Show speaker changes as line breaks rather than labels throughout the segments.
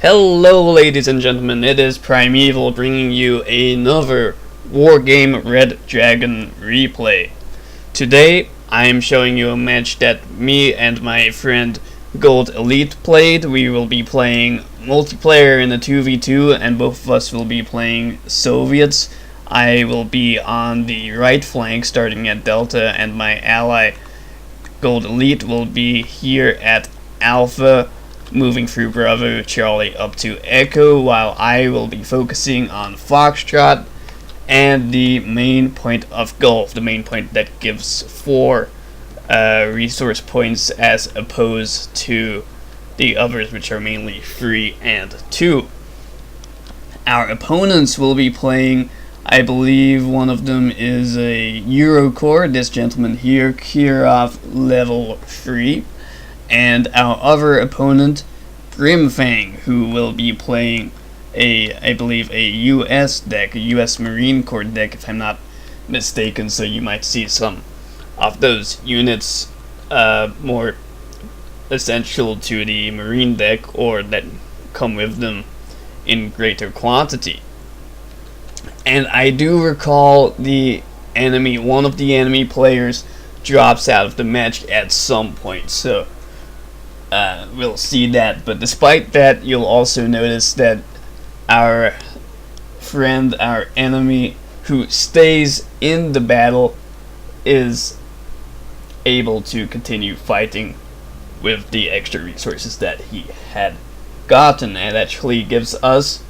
Hello ladies and gentlemen, it is Primeval bringing you another Wargame Red Dragon replay. Today I am showing you a match that me and my friend Gold Elite played. We will be playing multiplayer in a 2v2 and both of us will be playing Soviets. I will be on the right flank starting at Delta and my ally Gold Elite will be here at Alpha, moving through Bravo Charlie up to Echo, while I will be focusing on Foxtrot and the main point of Golf, the main point that gives 4 resource points as opposed to the others, which are mainly 3 and 2. Our opponents will be playing, I believe one of them is a Eurocore, this gentleman here, Kirov level 3. And our other opponent, Grimfang, who will be playing I believe a US deck, a US Marine Corps deck if I'm not mistaken, so you might see some of those units more essential to the Marine deck or that come with them in greater quantity. And I do recall one of the enemy players drops out of the match at some point, so we'll see that. But despite that, you'll also notice that our friend, our enemy, who stays in the battle, is able to continue fighting with the extra resources that he had gotten, and actually gives us,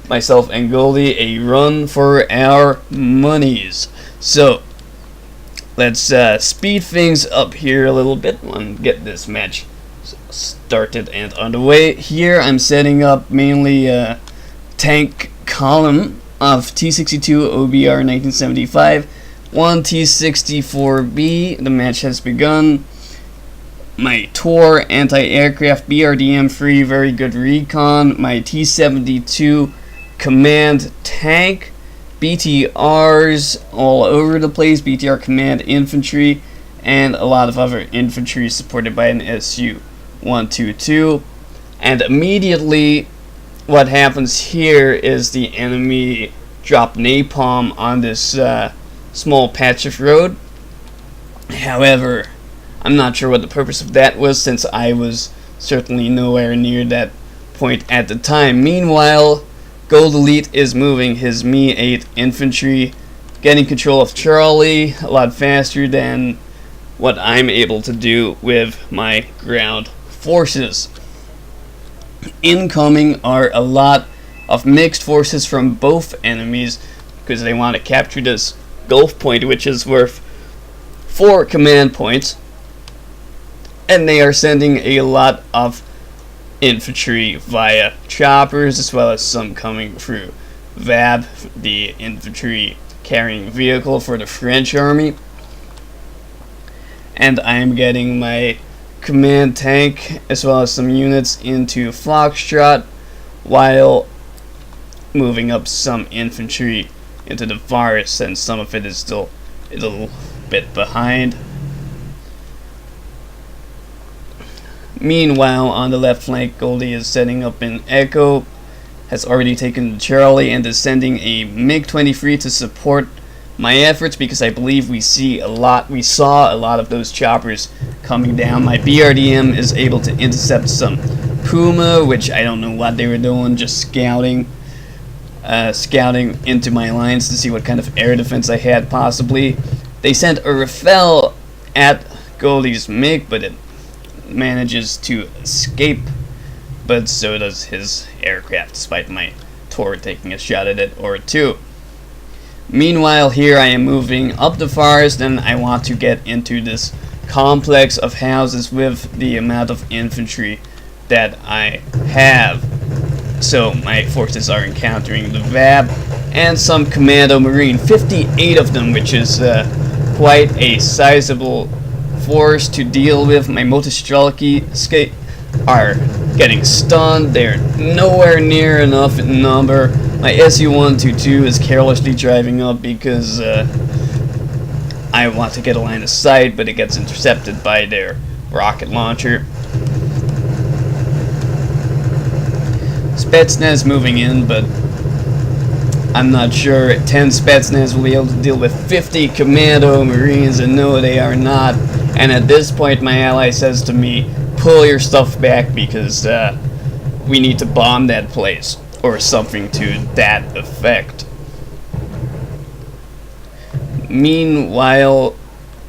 myself and Goldie, a run for our monies. So let's speed things up here a little bit and get this match started and underway. Here I'm setting up mainly a tank column of T-62 OBR 1975, 1 T-64B. The match has begun. My Tor anti-aircraft BRDM free, very good recon. My T-72 command tank, BTRs all over the place, BTR command infantry, and a lot of other infantry supported by an SU-122. And immediately what happens here is the enemy drop napalm on this small patch of road. However, I'm not sure what the purpose of that was, since I was certainly nowhere near that point at the time. Meanwhile, Gold Elite is moving his Me-8 infantry, getting control of Charlie a lot faster than what I'm able to do with my ground forces. Incoming are a lot of mixed forces from both enemies, because they want to capture this Gulf point, which is worth 4 command points, and they are sending a lot of infantry via choppers, as well as some coming through VAB, the infantry carrying vehicle for the French army. And I am getting my command tank as well as some units into Foxtrot, while moving up some infantry into the forest, and some of it is still a little bit behind. Meanwhile, on the left flank, Goldie is setting up in Echo, has already taken Charlie, and is sending a MiG-23 to support my efforts, because I believe we saw a lot of those choppers coming down. My BRDM is able to intercept some Puma, which I don't know what they were doing, just scouting into my lines to see what kind of air defense I had possibly. They sent a Rafale at Goldie's MiG, but it manages to escape, but so does his aircraft, despite my Tor taking a shot at it or two. Meanwhile, here I am moving up the forest, and I want to get into this complex of houses with the amount of infantry that I have. So my forces are encountering the VAB and some Commando Marine, 58 of them, which is quite a sizable force to deal with. My Motostrelki are getting stunned. They're nowhere near enough in number. My SU-122 is carelessly driving up because I want to get a line of sight, but it gets intercepted by their rocket launcher. Spetsnaz moving in, but I'm not sure 10 Spetsnaz will be able to deal with 50 Commando Marines, and no, they are not. And at this point, my ally says to me, pull your stuff back because we need to bomb that place, or something to that effect. Meanwhile,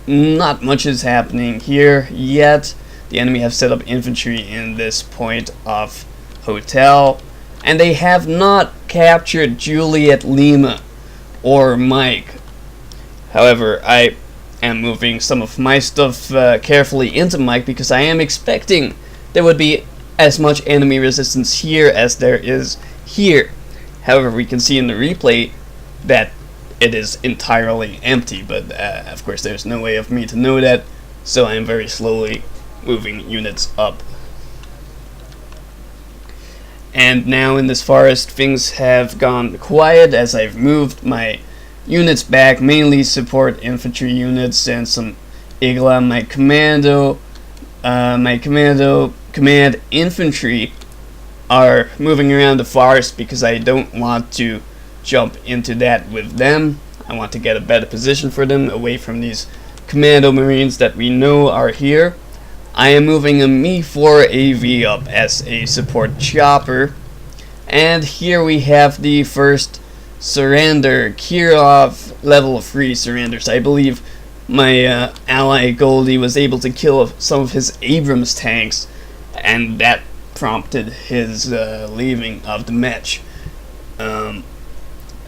not much is happening here yet. The enemy have set up infantry in this point of hotel, and they have not captured Juliet Lima or Mike. However, I am moving some of my stuff carefully into Mike because I am expecting there would be as much enemy resistance here as there is here. However, we can see in the replay that it is entirely empty, but of course there's no way of me to know that, so I am very slowly moving units up. And now in this forest things have gone quiet as I've moved my units back, mainly support infantry units and some Igla. My command infantry are moving around the forest because I don't want to jump into that with them. I want to get a better position for them away from these Commando Marines that we know are here. I am moving a Me-4 AV up as a support chopper, and here we have the first surrender, Kirov level 3 surrenders. I believe my ally Goldie was able to kill some of his Abrams tanks, and that prompted his leaving of the match.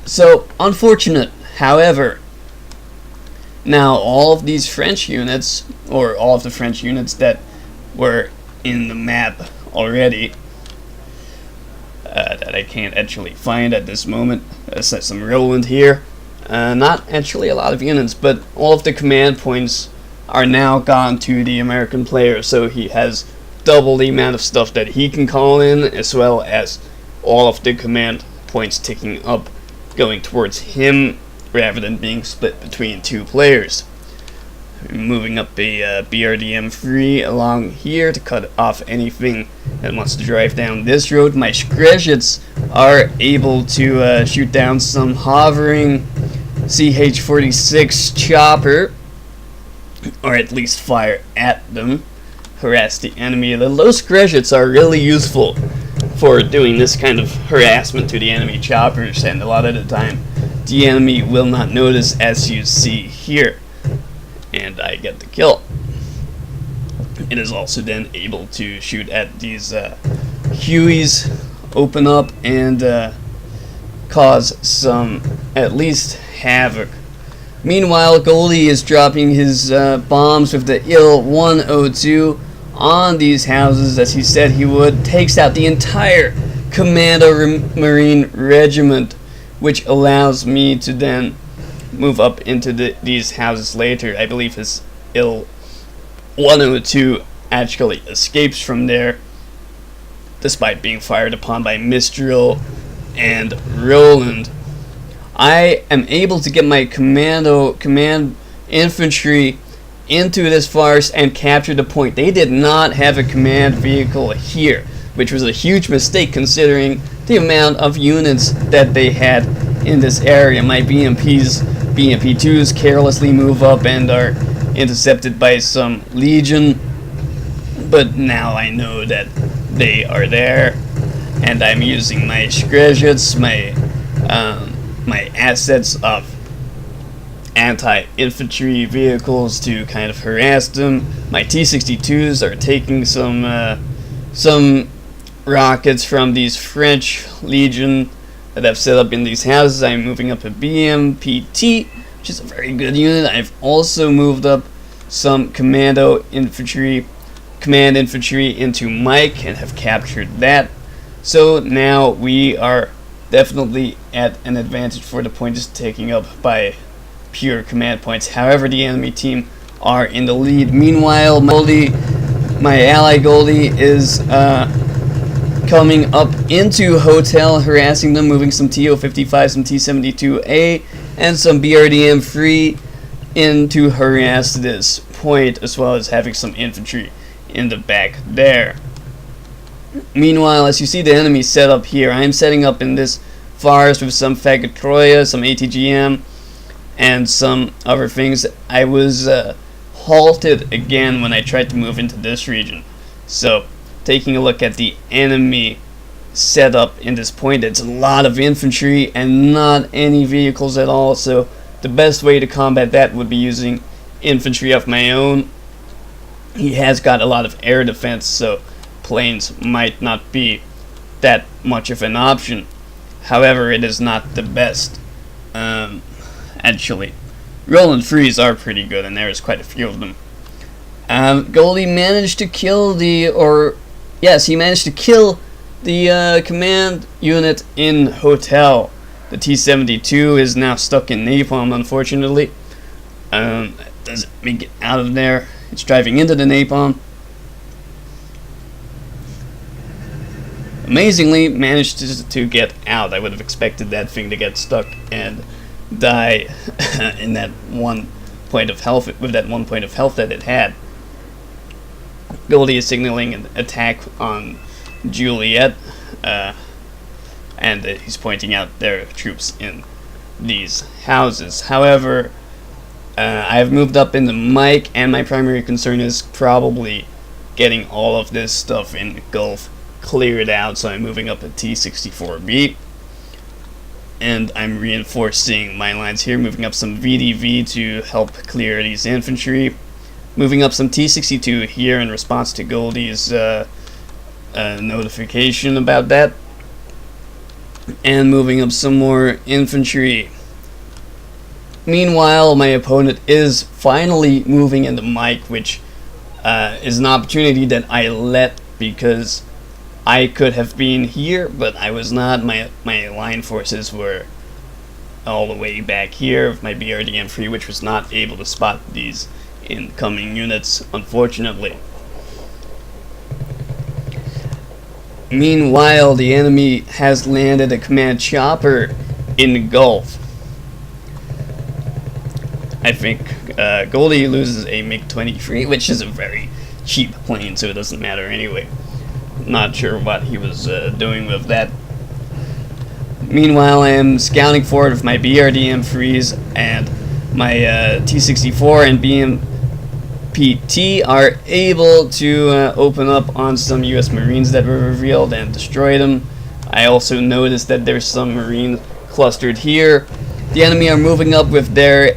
So unfortunate. However, now all of these French units, or all of the French units that were in the map already, that I can't actually find at this moment. Set some Roland here. Not actually a lot of units, but all of the command points are now gone to the American player, so he has double the amount of stuff that he can call in, as well as all of the command points ticking up going towards him rather than being split between two players. Moving up a BRDM free along here to cut off anything that wants to drive down this road. My Skrezhets are able to shoot down some hovering CH-46 chopper, or at least fire at them, harass the enemy. The low Skrezhets are really useful for doing this kind of harassment to the enemy choppers, and a lot of the time the enemy will not notice, as you see here, and I get the kill. It is also then able to shoot at these Hueys, open up and cause some at least havoc. Meanwhile, Goldie is dropping his bombs with the IL-102 on these houses, as he said he would. Takes out the entire Commando Marine regiment, which allows me to then move up into these houses later. I believe his IL-102 actually escapes from there, despite being fired upon by Mistral and Roland. I am able to get my command infantry into this forest and capture the point. They did not have a command vehicle here, which was a huge mistake considering the amount of units that they had in this area. My BMP-2s carelessly move up and are intercepted by some Legion, but now I know that they are there, and I'm using my Skrezhets, my assets of anti-infantry vehicles to kind of harass them. My T-62s are taking some rockets from these French Legion that I've set up in these houses. I'm moving up a BMPT, which is a very good unit. I've also moved up some command infantry into Mike and have captured that. So now we are definitely at an advantage for the point is taking up by pure command points. However, the enemy team are in the lead. Meanwhile, my ally Goldie is coming up into hotel, harassing them, moving some TO-55, some T-72A, and some BRDM free in to harass this point, as well as having some infantry in the back there. Meanwhile, as you see the enemy set up here, I am setting up in this forest with some Faggotroya, some ATGM, and some other things. I was halted again when I tried to move into this region. So, taking a look at the enemy setup in this point, it's a lot of infantry and not any vehicles at all. So, the best way to combat that would be using infantry of my own. He has got a lot of air defense, so planes might not be that much of an option. However, it is not the best. Actually, Roland Frees are pretty good, and there's quite a few of them. Goldie managed to kill he managed to kill the command unit in Hotel. The T-72 is now stuck in napalm, unfortunately. Doesn't make it out of there. It's driving into the napalm. Amazingly, managed to get out. I would have expected that thing to get stuck and die in that one point of health, with that 1 point of health that it had. Goldie is signaling an attack on Juliet, and he's pointing out their troops in these houses. However, I have moved up in the mic, and my primary concern is probably getting all of this stuff in the Gulf cleared out, so I'm moving up a T-64B. And I'm reinforcing my lines here, moving up some VDV to help clear these infantry. Moving up some T-62 here in response to Goldie's notification about that. And moving up some more infantry. Meanwhile, my opponent is finally moving into Mike, which is an opportunity that I let because I could have been here, but I was not. My line forces were all the way back here with my BRDM-3, which was not able to spot these incoming units, unfortunately. Meanwhile, the enemy has landed a command chopper in the Gulf. I think Goldie loses a MiG-23, which is a very cheap plane, so it doesn't matter anyway. Not sure what he was doing with that. Meanwhile, I am scouting forward with my BRDM-3s, and my T-64 and BMPT are able to open up on some US Marines that were revealed and destroy them. I also noticed that there's some Marines clustered here. The enemy are moving up with their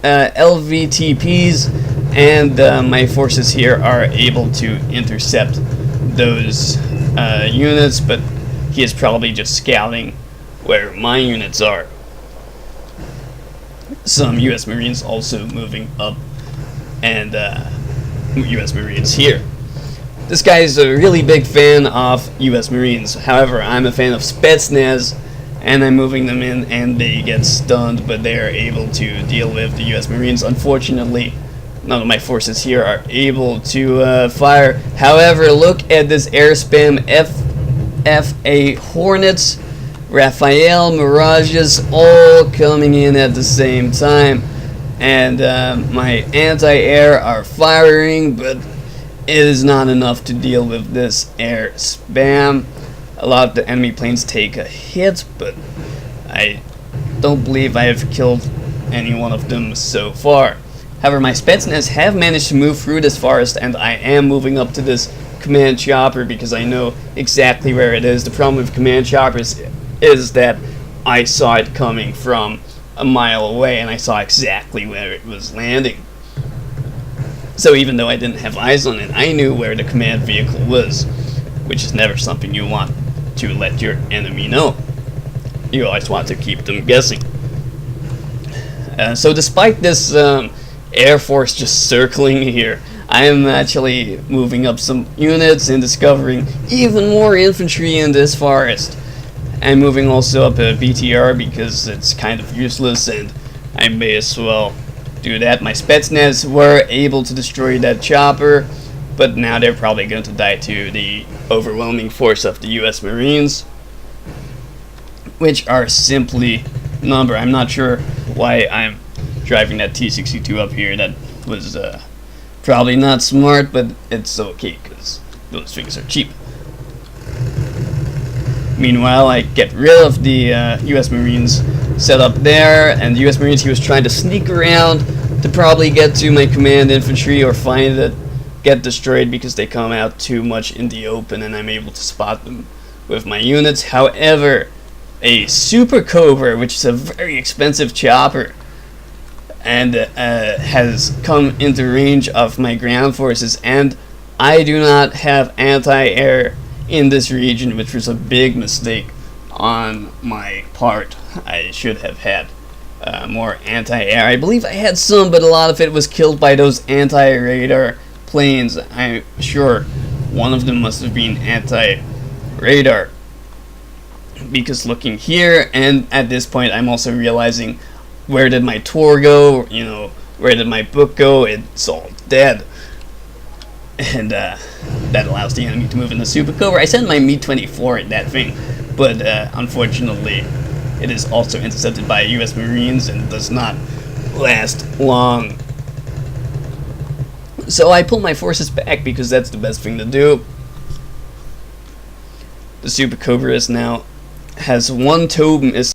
LVTPs, and my forces here are able to intercept those units, but he is probably just scouting where my units are. Some US Marines also moving up, and US Marines here. This guy is a really big fan of US Marines. However, I'm a fan of Spetsnaz, and I'm moving them in, and they get stunned, but they are able to deal with the US Marines. Unfortunately, none of my forces here are able to fire. However, look at this air spam. FA Hornets, Raphael, Mirages, all coming in at the same time. And my anti-air are firing, but it is not enough to deal with this air spam. A lot of the enemy planes take a hit, but I don't believe I have killed any one of them so far. However, my Spetsnaz have managed to move through this forest, and I am moving up to this command chopper because I know exactly where it is. The problem with command choppers is that I saw it coming from a mile away, and I saw exactly where it was landing. So even though I didn't have eyes on it, I knew where the command vehicle was, which is never something you want to let your enemy know. You always want to keep them guessing. So despite this Air Force just circling here, I am actually moving up some units and discovering even more infantry in this forest. I'm moving also up a BTR because it's kind of useless, and I may as well do that. My Spetsnaz were able to destroy that chopper, but now they're probably going to die to the overwhelming force of the US Marines, which are simply number. I'm not sure why I'm driving that T-62 up here. That was probably not smart, but it's okay because those things are cheap. Meanwhile, I get rid of the U.S. Marines set up there, and the U.S. Marines, he was trying to sneak around to probably get to my command infantry or find it, get destroyed because they come out too much in the open and I'm able to spot them with my units. However, a Super Cobra, which is a very expensive chopper, and has come into range of my ground forces, and I do not have anti-air in this region, which was a big mistake on my part. I should have had more anti-air. I believe I had some, but a lot of it was killed by those anti-radar planes. I'm sure one of them must have been anti-radar, because looking here, and at this point I'm also realizing, where did my tour go? You know, where did my book go? It's all dead. And that allows the enemy to move in the Super Cobra. I sent my Mi-24 in that thing, but unfortunately it is also intercepted by US Marines and does not last long. So I pull my forces back because that's the best thing to do. The Super Cobra is now has one totem is